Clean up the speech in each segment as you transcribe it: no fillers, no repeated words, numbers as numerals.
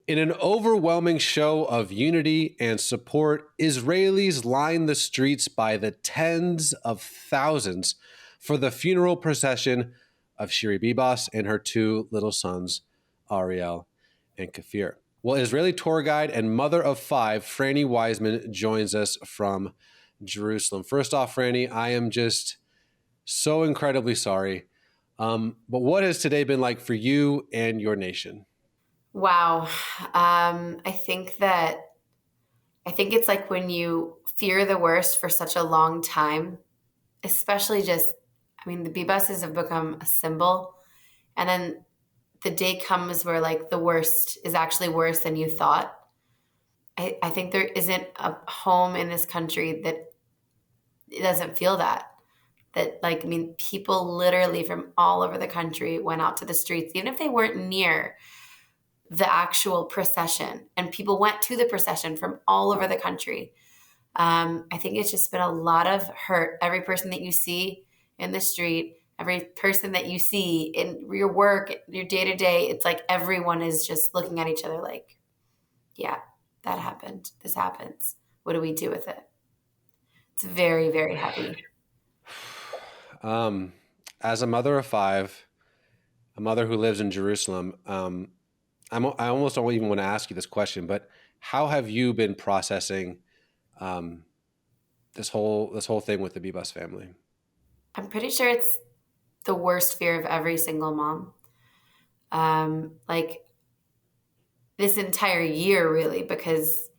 In an overwhelming show of unity and support, Israelis lined the streets by the tens of thousands for the funeral procession of Shiri Bibas and her two little sons, Ariel and Kfir. Well, Israeli tour guide and mother of five, Franny Waisman, joins us from Jerusalem. First off, Franny, I am just so incredibly sorry. But what has today been like for you and your nation? Wow. I think it's like when you fear the worst for such a long time, especially the B-buses have become a symbol. And then the day comes where like the worst is actually worse than you thought. I think there isn't a home in this country that doesn't feel that. People literally from all over the country went out to the streets, even if they weren't near the actual procession, and people went to the procession from all over the country. I think it's just been a lot of hurt. Every person that you see in the street, every person that you see in your work, your day to day, it's like everyone is just looking at each other like, yeah, that happened. This happens. What do we do with it? It's very, very heavy. As a mother of five, a mother who lives in Jerusalem, I almost don't even want to ask you this question, but how have you been processing this whole thing with the Bibas family? I'm pretty sure it's the worst fear of every single mom. Like this entire year, really, because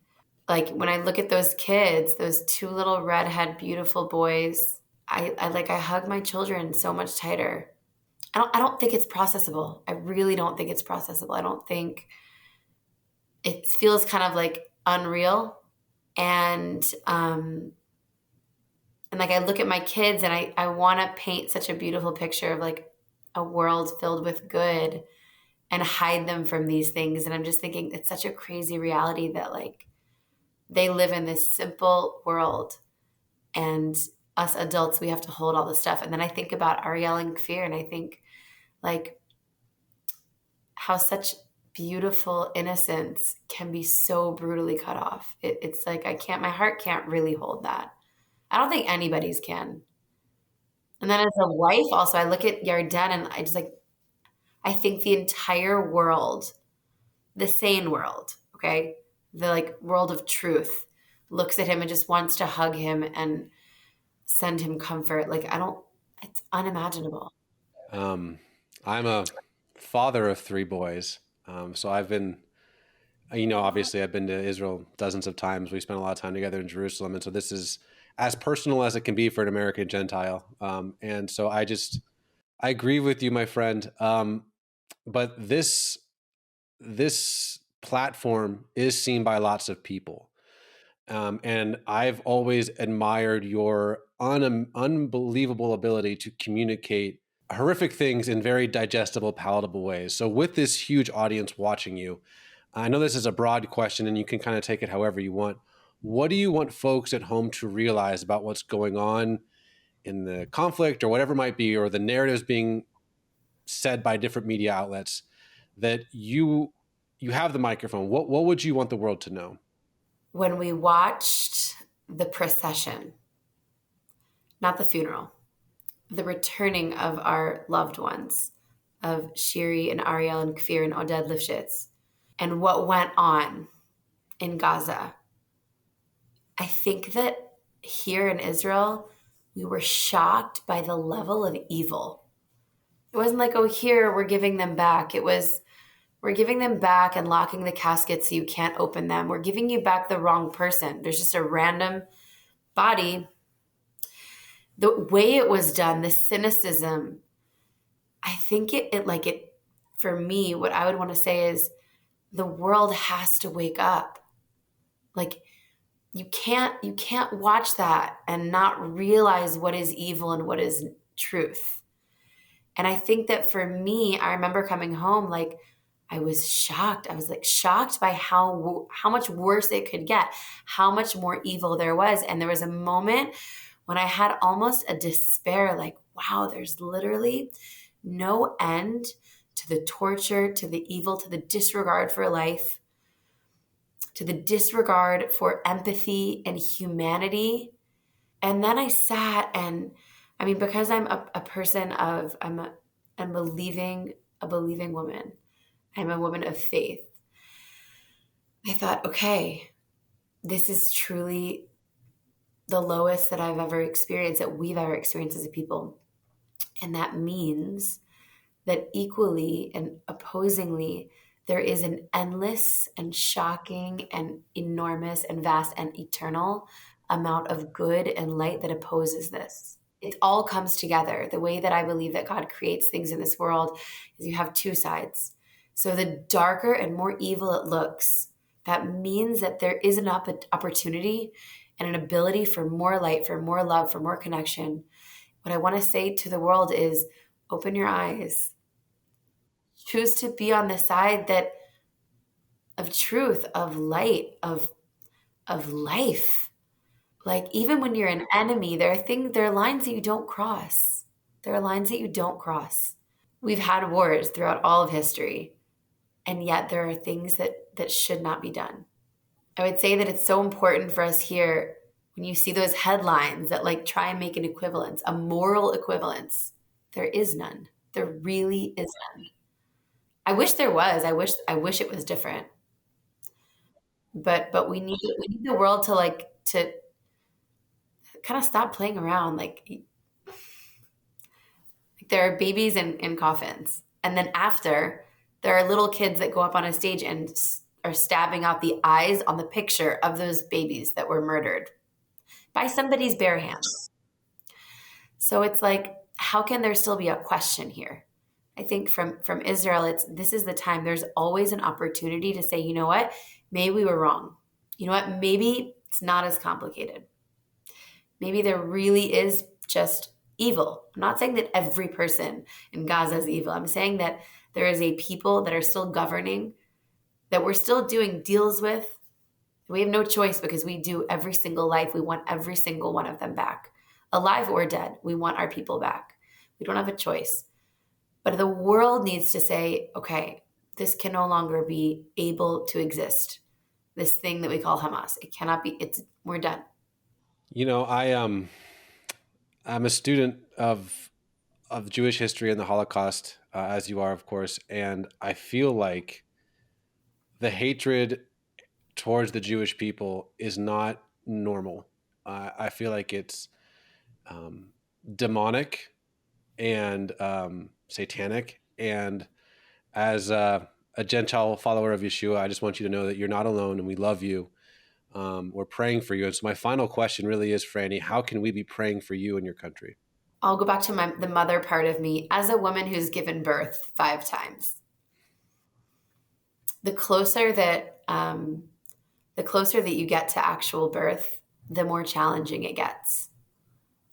like when I look at those kids, those two little redhead, beautiful boys, I hug my children so much tighter. I don't think it's processable. I really don't think it's processable. I don't think it feels kind of like unreal. And like I look at my kids and I want to paint such a beautiful picture of like a world filled with good and hide them from these things. And I'm just thinking it's such a crazy reality that like they live in this simple world and us adults, we have to hold all this stuff. And then I think about Ariel and Kfir and I think like how such beautiful innocence can be so brutally cut off. It's like my heart can't really hold that. I don't think anybody's can. And then as a wife, also, I look at Yarden and I think the entire world, the sane world, okay, the like world of truth, looks at him and just wants to hug him and send him comfort. It's unimaginable. I'm a father of three boys, so I've been, obviously I've been to Israel dozens of times. We spent a lot of time together in Jerusalem, and so this is as personal as it can be for an American Gentile. And so I agree with you, my friend. But this platform is seen by lots of people. And I've always admired your unbelievable ability to communicate horrific things in very digestible, palatable ways. So with this huge audience watching you, I know this is a broad question and you can kind of take it however you want. What do you want folks at home to realize about what's going on in the conflict or whatever it might be, or the narratives being said by different media outlets, that you have the microphone? What would you want the world to know? When we watched the procession, not the funeral, the returning of our loved ones, of Shiri and Ariel and Kfir and Oded Lifshitz, and what went on in Gaza, I think that here in Israel, we were shocked by the level of evil. It wasn't like, oh, here, we're giving them back. It was, we're giving them back and locking the caskets so you can't open them. We're giving you back the wrong person. There's just a random body. The way it was done, the cynicism, I think for me, what I would want to say is the world has to wake up. Like you can't watch that and not realize what is evil and what is truth. And I think that for me, I remember coming home, like I was shocked. I was like shocked by how much worse it could get, how much more evil there was. And there was a moment when I had almost a despair, like, wow, there's literally no end to the torture, to the evil, to the disregard for life. to the disregard for empathy and humanity. And then I sat and, I mean, because I'm a person of, I'm a believing woman. I'm a woman of faith. I thought, okay, this is truly the lowest that I've ever experienced, that we've ever experienced as a people. And that means that equally and opposingly, there is an endless and shocking and enormous and vast and eternal amount of good and light that opposes this. It all comes together. The way that I believe that God creates things in this world is you have two sides. So the darker and more evil it looks, that means that there is an opportunity and an ability for more light, for more love, for more connection. What I want to say to the world is open your eyes. Choose to be on the side that of truth, of light, of life. Like even when you're an enemy, there are lines that you don't cross. There are lines that you don't cross. We've had wars throughout all of history, and yet there are things that should not be done. I would say that it's so important for us here when you see those headlines that like try and make an equivalence, a moral equivalence. There is none. There really is none. I wish there was. I wish it was different. But we need the world to like to kind of stop playing around. Like there are babies in coffins, and then after there are little kids that go up on a stage and are stabbing out the eyes on the picture of those babies that were murdered by somebody's bare hands. So it's like, how can there still be a question here? I think from Israel, it's this is the time. There's always an opportunity to say, you know what, maybe we were wrong. You know what, maybe it's not as complicated. Maybe there really is just evil. I'm not saying that every person in Gaza is evil. I'm saying that there is a people that are still governing, that we're still doing deals with. We have no choice because we do every single life. We want every single one of them back, alive or dead. We want our people back. We don't have a choice. But the world needs to say, okay, this can no longer be able to exist. This thing that we call Hamas. It cannot be, we're done. You know, I'm a student of Jewish history and the Holocaust, as you are, of course, and I feel like the hatred towards the Jewish people is not normal. I feel like it's demonic and satanic. And as a Gentile follower of Yeshua, I just want you to know that you're not alone, and we love you. We're praying for you. And so my final question really is, Franny, how can we be praying for you and your country? I'll go back to the mother part of me as a woman who's given birth 5 times. The closer that you get to actual birth, the more challenging it gets,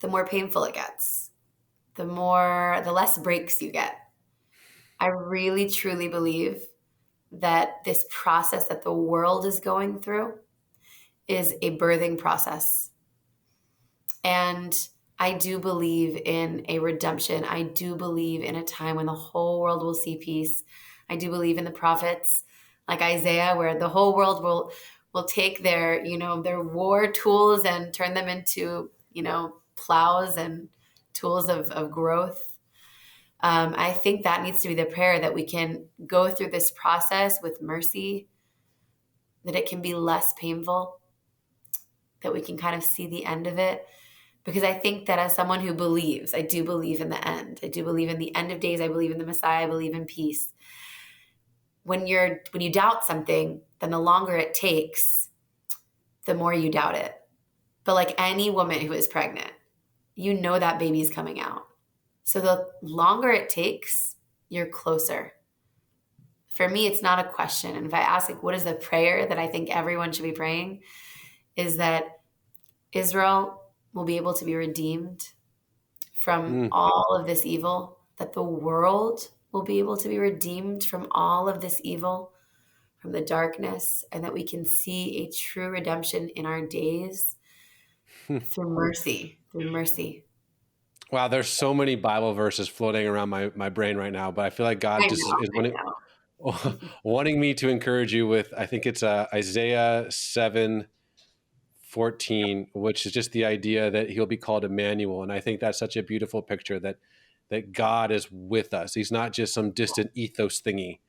the more painful it gets, the less breaks you get. I really truly believe that this process that the world is going through is a birthing process. And I do believe in a redemption. I do believe in a time when the whole world will see peace. I do believe in the prophets like Isaiah, where the whole world will take their, their war tools and turn them into, plows and tools of growth. I think that needs to be the prayer, that we can go through this process with mercy, that it can be less painful, that we can kind of see the end of it. Because I think that as someone who believes, I do believe in the end. I do believe in the end of days. I believe in the Messiah. I believe in peace. When you doubt something, then the longer it takes, the more you doubt it. But like any woman who is pregnant, you know that baby's coming out. So the longer it takes, you're closer. For me, it's not a question. And if I ask, like, what is the prayer that I think everyone should be praying, is that Israel will be able to be redeemed from all of this evil, that the world will be able to be redeemed from all of this evil, from the darkness, and that we can see a true redemption in our days through mercy, through mercy. Wow, there's so many Bible verses floating around my brain right now, but I feel like God I just know, is I wanting, know. wanting me to encourage you with, I think it's Isaiah 7:14, which is just the idea that he'll be called Emmanuel. And I think that's such a beautiful picture that God is with us. He's not just some distant ethos thingy,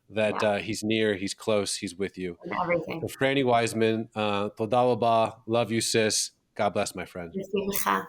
that Yeah, he's near, he's close, he's with you. and everything. So Franny Waisman, toda raba, love you, sis. God bless, my friend. Merci, Micha.